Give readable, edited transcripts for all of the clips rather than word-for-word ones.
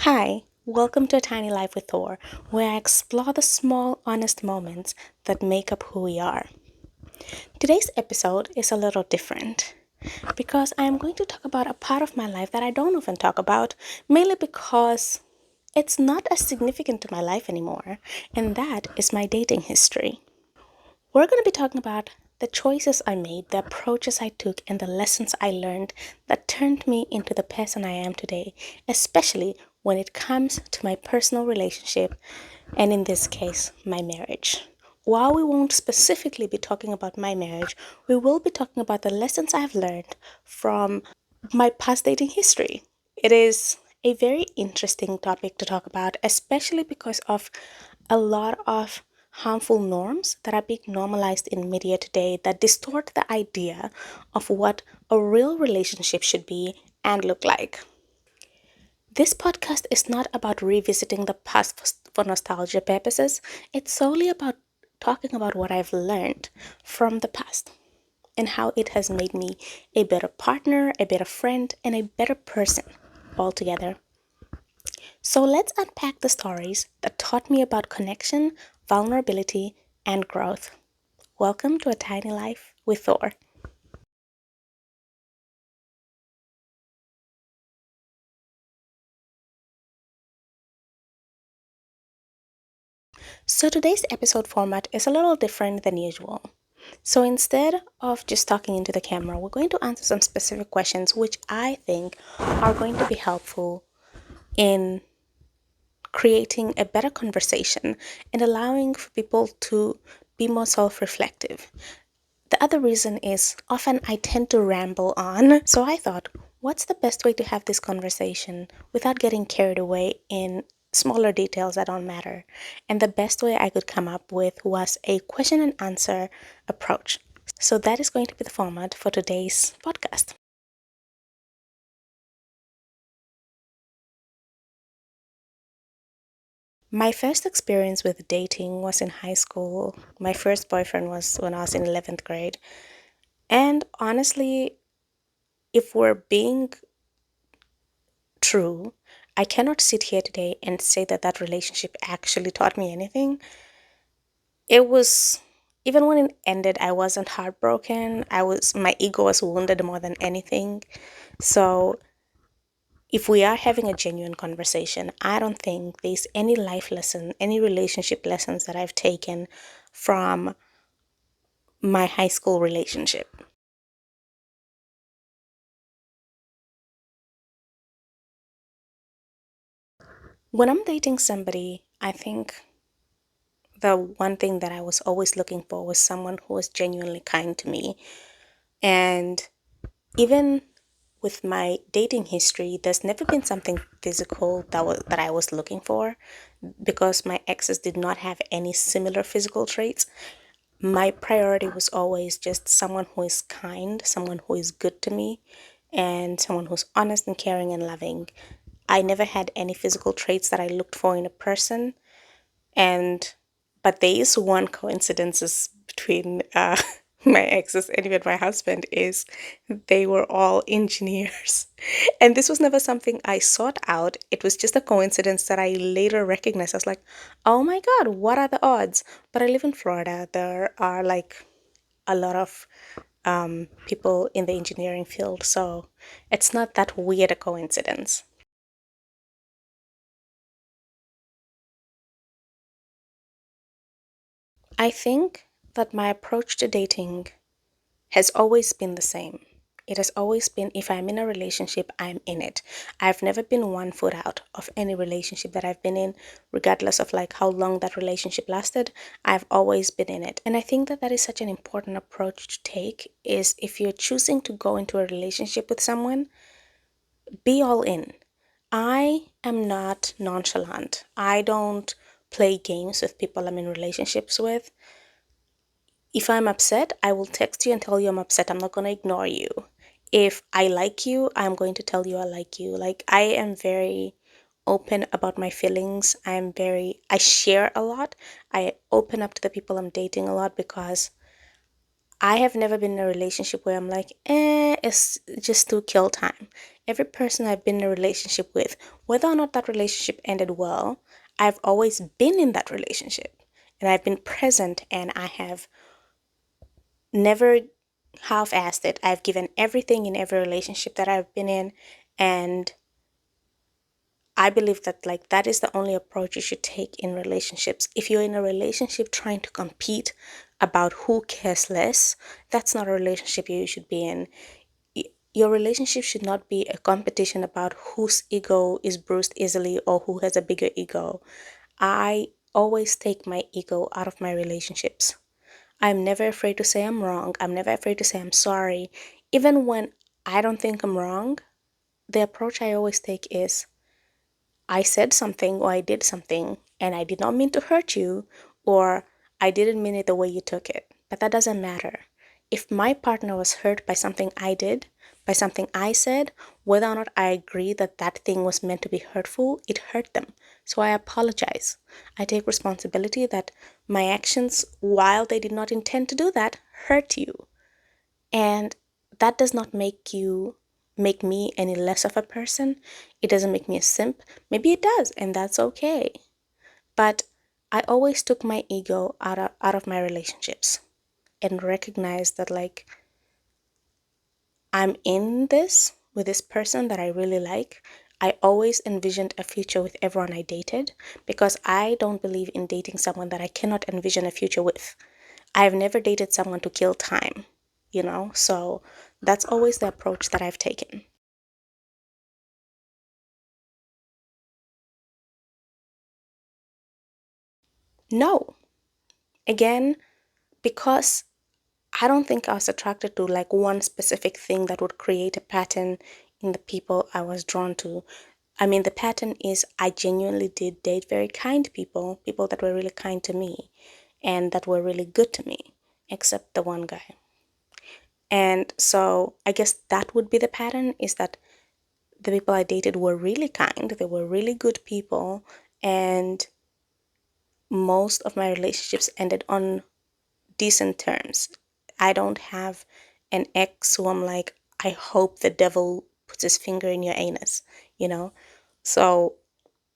Hi, welcome to A Tiny Life with Thor, where I explore the small, honest moments that make up who we are. Today's episode is a little different because I am going to talk about a part of my life that I don't often talk about, mainly because it's not as significant to my life anymore, and that is my dating history. We're going to be talking about the choices I made, the approaches I took, and the lessons I learned that turned me into the person I am today, especially when it comes to my personal relationship, and in this case, my marriage. While we won't specifically be talking about my marriage, we will be talking about the lessons I've learned from my past dating history. It is a very interesting topic to talk about, especially because of a lot of harmful norms that are being normalized in media today that distort the idea of what a real relationship should be and look like. This podcast is not about revisiting the past for nostalgia purposes, it's solely about talking about what I've learned from the past and how it has made me a better partner, a better friend, and a better person altogether. So let's unpack the stories that taught me about connection, vulnerability, and growth. Welcome to A Tiny Life with Thor. So today's episode format is a little different than usual. So instead of just talking into the camera, we're going to answer some specific questions which I think are going to be helpful in creating a better conversation and allowing for people to be more self reflective. The other reason is often I tend to ramble on, so I thought, what's the best way to have this conversation without getting carried away in smaller details that don't matter? And the best way I could come up with was a question and answer approach. So that is going to be the format for today's podcast. My first experience with dating was in high school. My first boyfriend was when I was in 11th grade. And honestly, if we're being true, I cannot sit here today and say that that relationship actually taught me anything. It was, even when it ended, I wasn't heartbroken. My ego was wounded more than anything. So if we are having a genuine conversation, I don't think there's any life lesson, any relationship lessons that I've taken from my high school relationship. When I'm dating somebody, I think the one thing that I was always looking for was someone who was genuinely kind to me. And even with my dating history, there's never been something physical that I was looking for because my exes did not have any similar physical traits. My priority was always just someone who is kind, someone who is good to me, and someone who's honest and caring and loving. I never had any physical traits that I looked for in a person, and but there is one coincidence between my exes and even my husband is they were all engineers. And this was never something I sought out. It was just a coincidence that I later recognized. I was like, oh my God, what are the odds? But I live in Florida. There are like a lot of people in the engineering field. So it's not that weird a coincidence. I think that my approach to dating has always been the same. It has always been if I'm in a relationship, I'm in it. I've never been one foot out of any relationship that I've been in, regardless of like how long that relationship lasted. I've always been in it. And I think that that is such an important approach to take is if you're choosing to go into a relationship with someone, be all in. I am not nonchalant. I don't play games with people I'm in relationships with. If I'm upset, I will text you and tell you I'm upset. I'm not going to ignore you. If I like you, I'm going to tell you I like you. Like, I am very open about my feelings. I share a lot. I open up to the people I'm dating a lot because I have never been in a relationship where I'm like, it's just to kill time. Every person I've been in a relationship with, whether or not that relationship ended well, I've always been in that relationship and I've been present and I have never half-assed it. I've given everything in every relationship that I've been in, and I believe that like that is the only approach you should take in relationships. If you're in a relationship trying to compete about who cares less, that's not a relationship you should be in. Your relationship should not be a competition about whose ego is bruised easily or who has a bigger ego. I always take my ego out of my relationships. I'm never afraid to say I'm wrong. I'm never afraid to say I'm sorry. Even when I don't think I'm wrong, the approach I always take is I said something or I did something and I did not mean to hurt you, or I didn't mean it the way you took it. But that doesn't matter. If my partner was hurt by something I did, by something I said, whether or not I agree that that thing was meant to be hurtful, it hurt them. So I apologize. I take responsibility that my actions, while they did not intend to do that, hurt you. And that does not make me any less of a person. It doesn't make me a simp. Maybe it does, and that's okay. But I always took my ego out of my relationships and recognized that like I'm in this with this person that I really like. I always envisioned a future with everyone I dated because I don't believe in dating someone that I cannot envision a future with. I've never dated someone to kill time, you know? So that's always the approach that I've taken. No. Again, because I don't think I was attracted to like one specific thing that would create a pattern in the people I was drawn to. I mean, the pattern is I genuinely did date very kind people, people that were really kind to me and that were really good to me, except the one guy. And so I guess that would be the pattern, is that the people I dated were really kind, they were really good people, and most of my relationships ended on decent terms. I don't have an ex who I'm like, I hope the devil puts his finger in your anus, you know? So,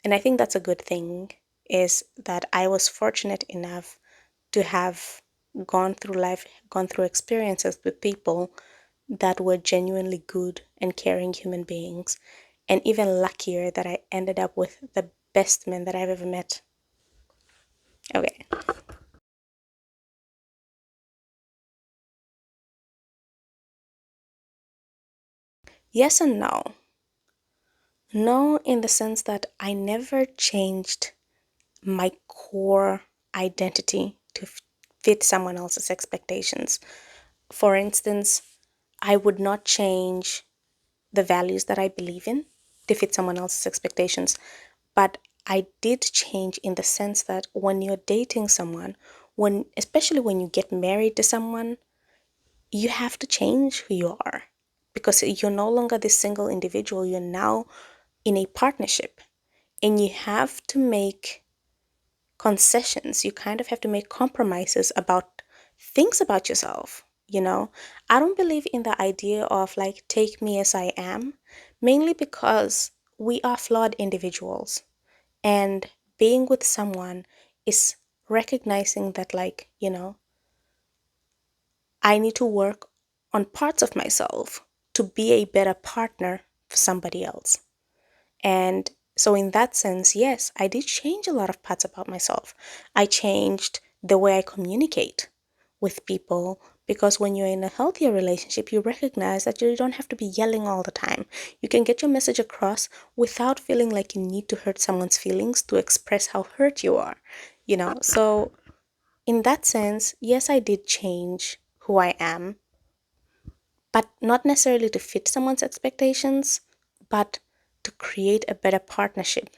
and I think that's a good thing, is that I was fortunate enough to have gone through life, gone through experiences with people that were genuinely good and caring human beings. And even luckier that I ended up with the best men that I've ever met. Okay. Yes and no. No, in the sense that I never changed my core identity to fit someone else's expectations. For instance, I would not change the values that I believe in to fit someone else's expectations. But I did change in the sense that when you're dating someone, when especially when you get married to someone, you have to change who you are because you're no longer this single individual. You're now in a partnership and you have to make concessions. You kind of have to make compromises about things about yourself. You know, I don't believe in the idea of like, take me as I am, mainly because we are flawed individuals. And being with someone is recognizing that, like, I need to work on parts of myself to be a better partner for somebody else. And so, in that sense, yes, I did change a lot of parts about myself. I changed the way I communicate with people because when you're in a healthier relationship, you recognize that you don't have to be yelling all the time. You can get your message across without feeling like you need to hurt someone's feelings to express how hurt you are, So, in that sense, yes, I did change who I am, but not necessarily to fit someone's expectations, but to create a better partnership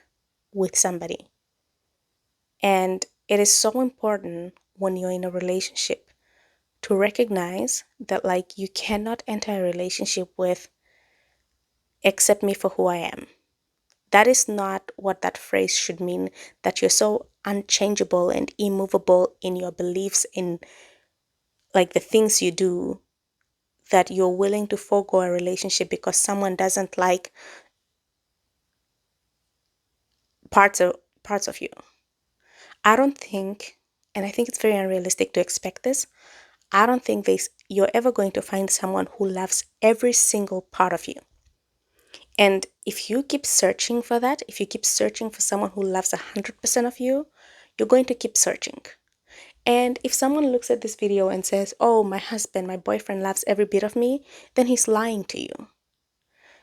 with somebody. And it is so important when you're in a relationship to recognize that, like, you cannot enter a relationship with accept me for who I am. That is not what that phrase should mean, that you're so unchangeable and immovable in your beliefs, in like the things you do, that you're willing to forego a relationship because someone doesn't like parts of parts of you. I don't think, and I think it's very unrealistic to expect this. I don't think you're ever going to find someone who loves every single part of you. And if you keep searching for that, if you keep searching for someone who loves 100% of you, you're going to keep searching. And if someone looks at this video and says, "Oh, my husband, my boyfriend loves every bit of me," then he's lying to you.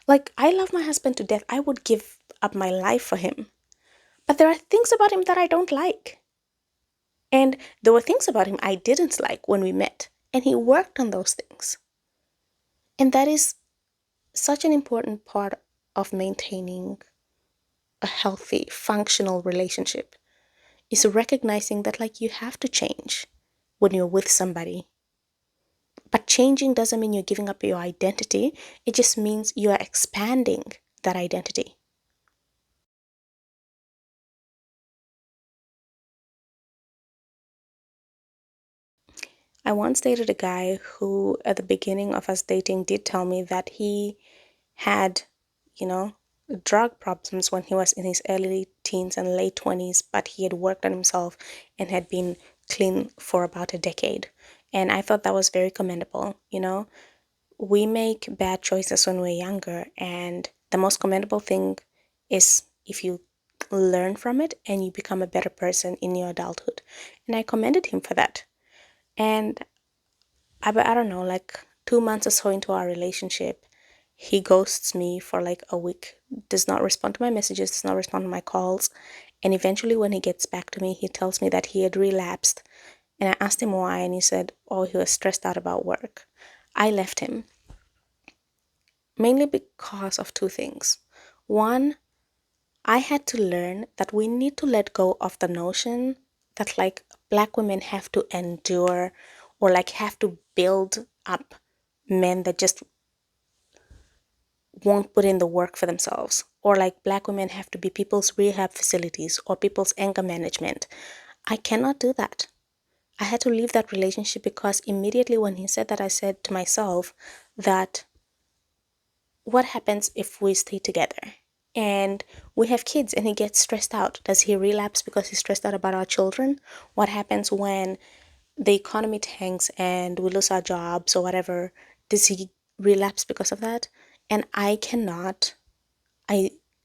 Like, I love my husband to death. I would give up my life for him. But there are things about him that I don't like. And there were things about him I didn't like when we met. And he worked on those things. And that is such an important part of maintaining a healthy, functional relationship, is recognizing that, like, you have to change when you're with somebody. But changing doesn't mean you're giving up your identity. It just means you are expanding that identity. I once dated a guy who, at the beginning of us dating, did tell me that he had, you know, drug problems when he was in his early teens and late 20s, but he had worked on himself and had been clean for about a decade. And I thought that was very commendable. We make bad choices when we're younger, and the most commendable thing is if you learn from it and you become a better person in your adulthood. And I commended him for that. And I don't know, like 2 months or so into our relationship, he ghosts me for like a week, does not respond to my messages, does not respond to my calls. And eventually, when he gets back to me, he tells me that he had relapsed. And I asked him why, and he said, "Oh, he was stressed out about work." I left him mainly because of two things. One, I had to learn that we need to let go of the notion that, like, Black women have to endure or like have to build up men that just won't put in the work for themselves, or like Black women have to be people's rehab facilities or people's anger management. I cannot do that. I had to leave that relationship because immediately when he said that, I said to myself that, what happens if we stay together and we have kids and he gets stressed out? Does he relapse because he's stressed out about our children? What happens when the economy tanks and we lose our jobs or whatever? Does he relapse because of that? And I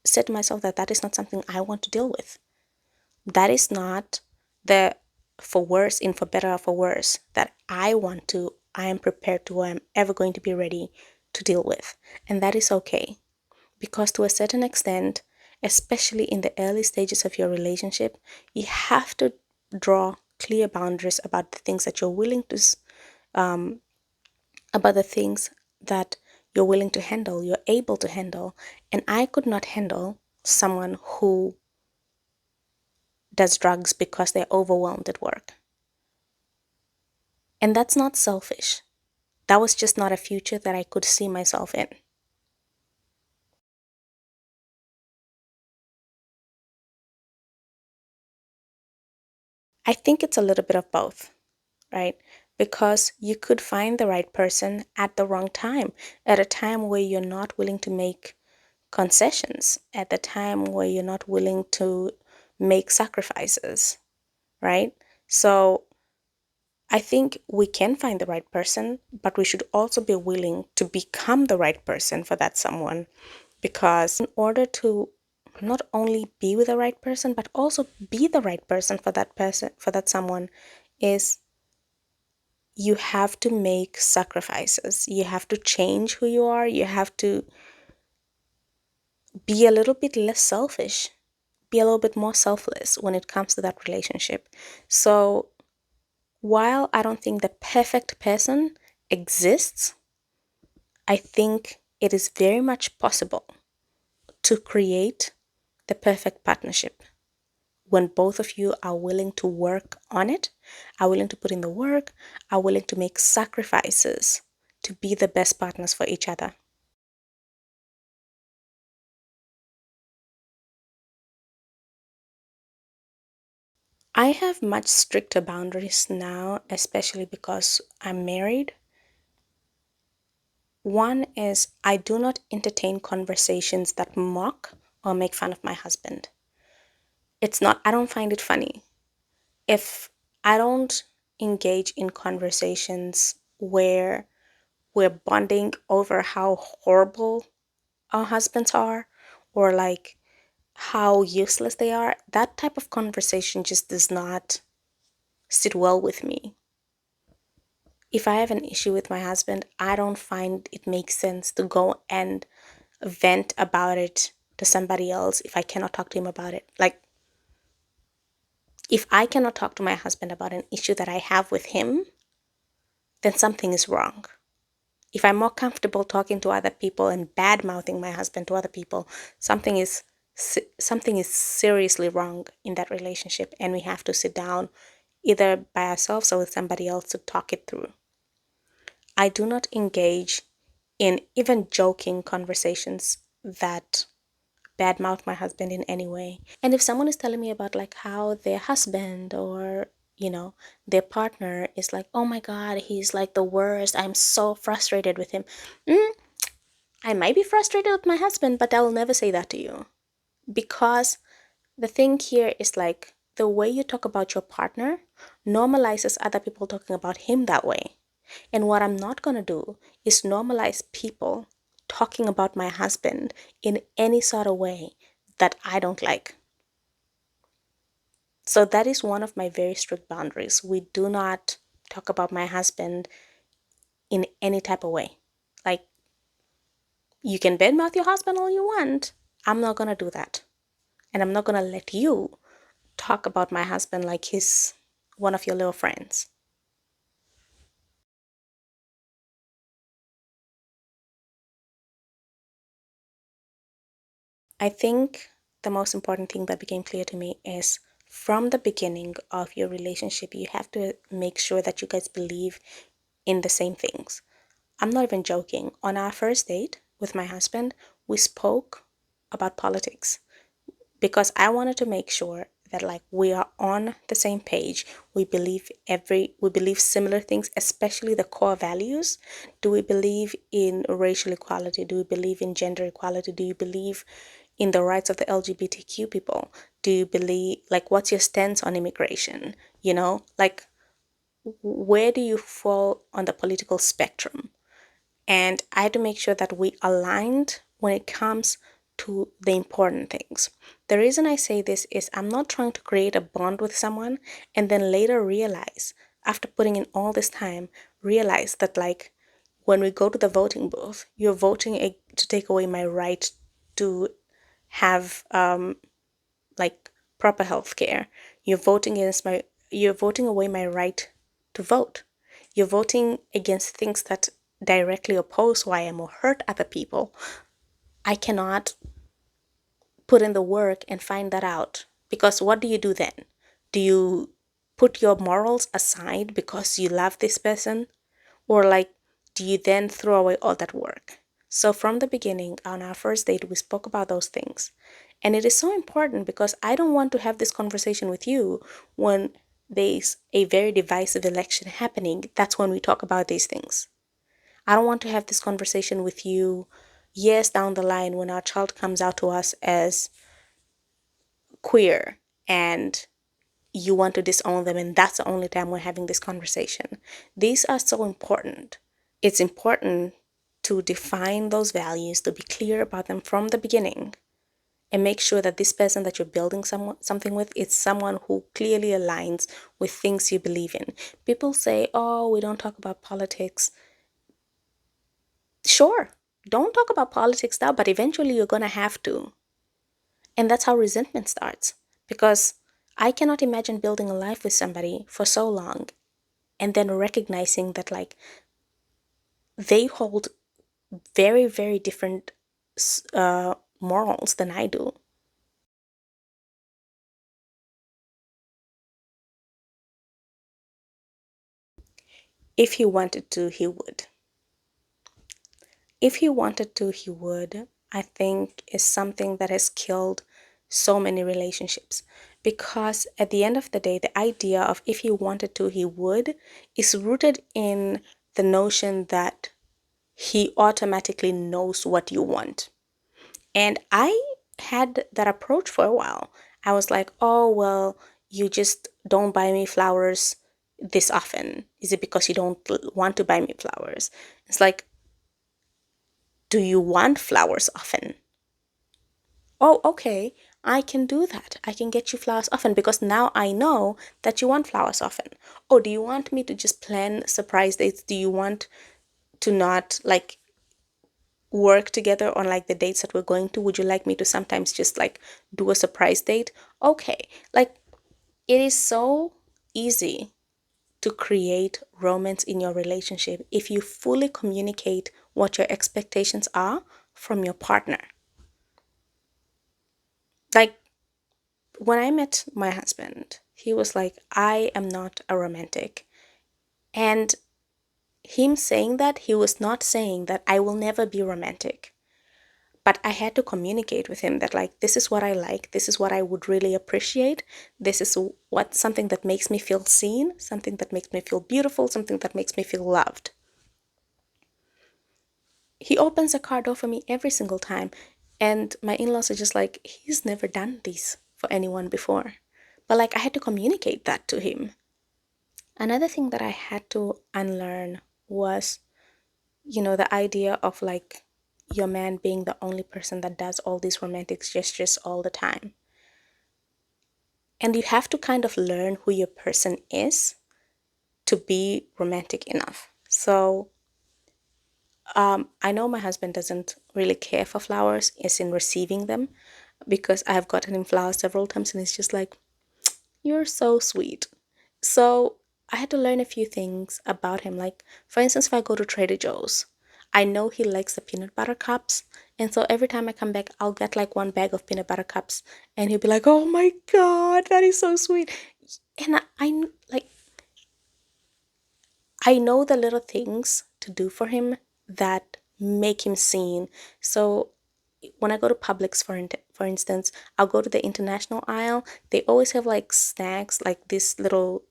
said to myself that that is not something I want to deal with. That is not the for worse in for better or for worse that I am prepared to, or I'm ever going to be ready to deal with. And that is okay. Because to a certain extent, especially in the early stages of your relationship, you have to draw clear boundaries about the things that you're willing to, about the things that you're willing to handle, you're able to handle. And I could not handle someone who does drugs because they're overwhelmed at work. And that's not selfish. That was just not a future that I could see myself in. I think it's a little bit of both, right? Because you could find the right person at the wrong time, at a time where you're not willing to make concessions, at the time where you're not willing to make sacrifices, right? So I think we can find the right person, but we should also be willing to become the right person for that someone. Because in order to not only be with the right person, but also be the right person, for that someone, is you have to make sacrifices. You have to change who you are. You have to be a little bit less selfish, be a little bit more selfless when it comes to that relationship. So while I don't think the perfect person exists, I think it is very much possible to create the perfect partnership when both of you are willing to work on it, are willing to put in the work, are willing to make sacrifices to be the best partners for each other. I have much stricter boundaries now, especially because I'm married. One is I do not entertain conversations that mock or make fun of my husband. I don't find it funny. If I don't engage in conversations where we're bonding over how horrible our husbands are or like how useless they are, that type of conversation just does not sit well with me. If I have an issue with my husband, I don't find it makes sense to go and vent about it to somebody else if I cannot talk to him about it. Like, if I cannot talk to my husband about an issue that I have with him, then something is wrong. If I'm more comfortable talking to other people and bad mouthing my husband to other people, something is something is seriously wrong in that relationship, and we have to sit down either by ourselves or with somebody else to talk it through. I do not engage in even joking conversations that badmouth my husband in any way. And if someone is telling me about like how their husband or their partner is like, oh my god, he's like the worst, I'm so frustrated with him. mm, I might be frustrated with my husband, but I will never say that to you, because the thing here is like the way you talk about your partner normalizes other people talking about him that way. And what I'm not going to do is normalize people talking about my husband in any sort of way that I don't like. So that is one of my very strict boundaries. We do not talk about my husband in any type of way. Like, you can badmouth your husband all you want. I'm not going to do that. And I'm not going to let you talk about my husband like he's one of your little friends. I think the most important thing that became clear to me is from the beginning of your relationship, you have to make sure that you guys believe in the same things. I'm not even joking. On our first date with my husband, we spoke about politics because I wanted to make sure that like we are on the same page. We believe similar things, especially the core values. Do we believe in racial equality? Do we believe in gender equality? Do you believe in the rights of the LGBTQ people? Do you believe, like, what's your stance on immigration? Like, where do you fall on the political spectrum? And I had to make sure that we aligned when it comes to the important things. The reason I say this is I'm not trying to create a bond with someone and then later realize, after putting in all this time, realize that like when we go to the voting booth, you're voting to take away my right to have like proper health care. You're voting away my right to vote. You're voting against things that directly oppose who I am or hurt other people. I cannot put in the work and find that out. Because what do you do then? Do you put your morals aside because you love this person? Or like, do you then throw away all that work? So from the beginning, on our first date, we spoke about those things. And it is so important because I don't want to have this conversation with you when there's a very divisive election happening. That's when we talk about these things. I don't want to have this conversation with you years down the line when our child comes out to us as queer and you want to disown them, and that's the only time we're having this conversation. These are so important. It's important to define those values, to be clear about them from the beginning, and make sure that this person that you're building something with is someone who clearly aligns with things you believe in. People say, oh, we don't talk about politics. Sure, don't talk about politics now, but eventually you're going to have to. And that's how resentment starts. Because I cannot imagine building a life with somebody for so long and then recognizing that, like, they hold very, very different morals than I do. If he wanted to, he would. If he wanted to, he would. I think is something that has killed so many relationships. Because at the end of the day, the idea of if he wanted to, he would is rooted in the notion that he automatically knows what you want. And I had that approach for a while. I was like, oh, well, you just don't buy me flowers this often. Is it because you don't want to buy me flowers? It's like, do you want flowers often? Oh, okay, I can do that. I can get you flowers often because now I know that you want flowers often. Or do you want me to just plan surprise dates? Do you want to not like work together on like the dates that we're going to? Would you like me to sometimes just like do a surprise date? Okay, like it is so easy to create romance in your relationship if you fully communicate what your expectations are from your partner. Like when I met my husband, he was like, I am not a romantic. And him saying that, he was not saying that I will never be romantic. But I had to communicate with him that, like, this is what I like, this is what I would really appreciate, this is what something that makes me feel seen, something that makes me feel beautiful, something that makes me feel loved. He opens a car door for me every single time. And my in laws are just like, he's never done this for anyone before. But like, I had to communicate that to him. Another thing that I had to unlearn was, the idea of like your man being the only person that does all these romantic gestures all the time. And you have to kind of learn who your person is to be romantic enough. So, I know my husband doesn't really care for flowers, as in receiving them, because I have gotten him flowers several times and he's just like, you're so sweet. So I had to learn a few things about him. Like, for instance, if I go to Trader Joe's, I know he likes the peanut butter cups. And so every time I come back, I'll get like one bag of peanut butter cups. And he'll be like, oh my God, that is so sweet. And like, I know the little things to do for him that make him seen. So when I go to Publix, for instance, I'll go to the international aisle. They always have like snacks, like these little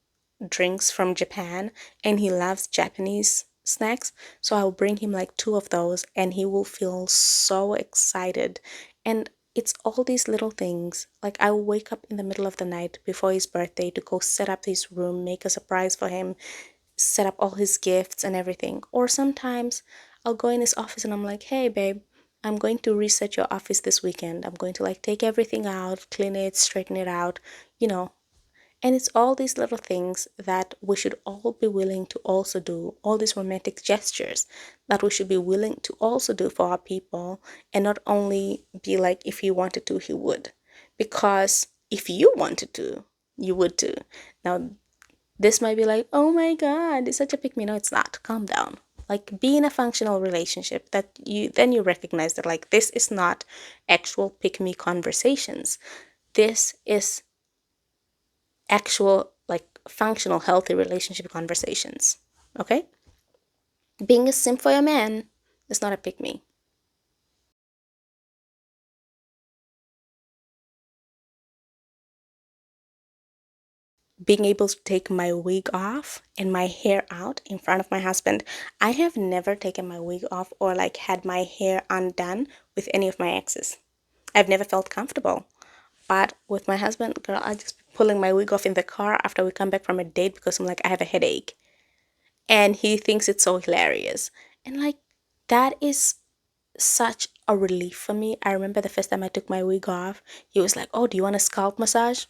drinks from Japan, and he loves Japanese snacks. So I'll bring him like two of those, and he will feel so excited. And it's all these little things. Like I will wake up in the middle of the night before his birthday to go set up his room, make a surprise for him, set up all his gifts and everything. Or sometimes I'll go in his office and I'm like, hey, babe, I'm going to reset your office this weekend. I'm going to like take everything out, clean it, straighten it out, you know. And it's all these little things that we should all be willing to also do, all these romantic gestures that we should be willing to also do for our people, and not only be like, if he wanted to, he would. Because if you wanted to, you would too. Now, this might be like, oh my God, it's such a pick me. No, it's not. Calm down. Like be in a functional relationship that you recognize that like this is not actual pick me conversations. This is actual like functional healthy relationship conversations. Okay? Being a simp for your man is not a pick me. Being able to take my wig off and my hair out in front of my husband. I have never taken my wig off or like had my hair undone with any of my exes. I've never felt comfortable. But with my husband, girl, I just be pulling my wig off in the car after we come back from a date because I'm like, I have a headache. And he thinks it's so hilarious. And like, that is such a relief for me. I remember the first time I took my wig off, he was like, oh, do you want a scalp massage?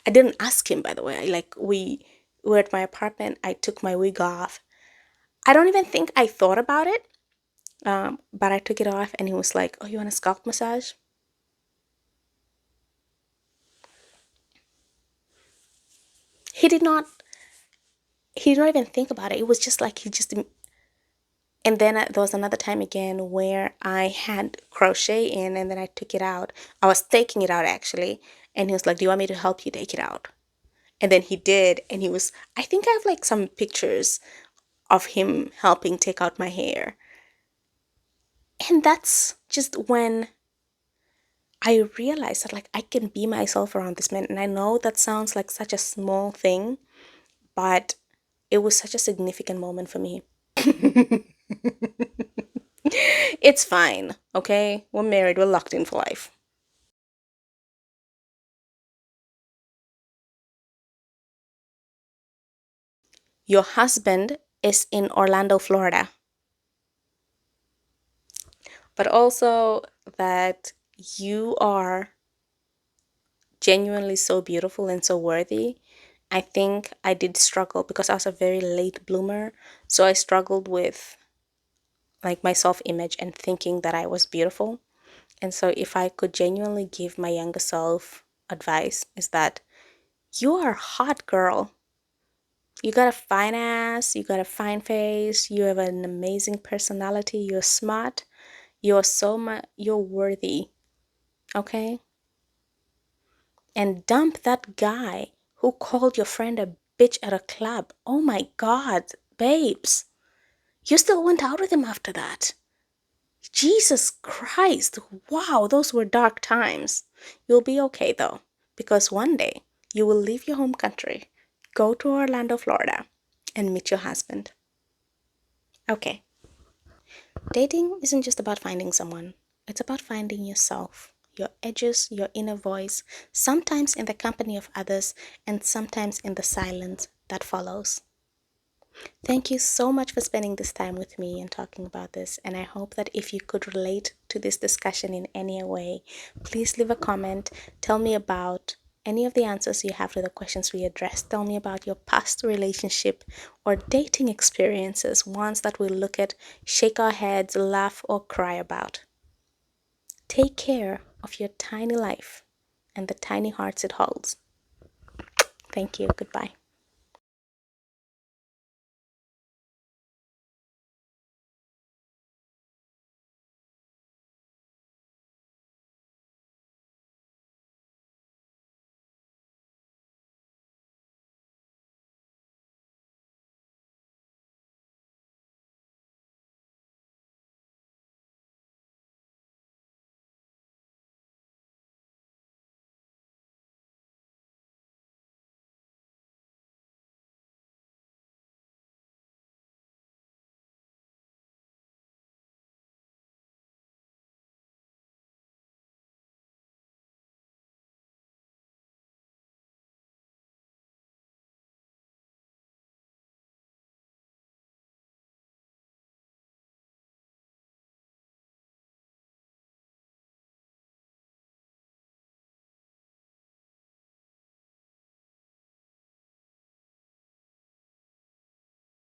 I didn't ask him, by the way. Like, we were at my apartment, I took my wig off. I don't even think I thought about it, but I took it off and he was like, oh, you want a scalp massage? He did not he did not even think about it. It was just like he just. And then there was another time again where I had crochet in and then I took it out. I was taking it out actually, and he was like, do you want me to help you take it out? And then he did, and he was, I think I have like some pictures of him helping take out my hair. And that's just when I realized that like I can be myself around this man. And I know that sounds like such a small thing, but it was such a significant moment for me. It's fine, okay? We're married, we're locked in for life. Your husband is in Orlando, Florida, but also that you are genuinely so beautiful and so worthy. I think I did struggle because I was a very late bloomer. So I struggled with like my self image and thinking that I was beautiful. And so if I could genuinely give my younger self advice, is that you are a hot girl. You got a fine ass, you got a fine face, you have an amazing personality, you're smart, you're so much, you're worthy, okay? And dump that guy who called your friend a bitch at a club. Oh my God, babes. You still went out with him after that. Jesus Christ. Wow, those were dark times. You'll be okay though, because one day you will leave your home country, go to Orlando, Florida, and meet your husband. Okay. Dating isn't just about finding someone, it's about finding yourself, your edges, your inner voice, sometimes in the company of others, and sometimes in the silence that follows. Thank you so much for spending this time with me and talking about this. And I hope that if you could relate to this discussion in any way, please leave a comment. Tell me about any of the answers you have to the questions we addressed. Tell me about your past relationship or dating experiences, ones that we'll look at, shake our heads, laugh, or cry about. Take care of your tiny life and the tiny hearts it holds. Thank you. Goodbye.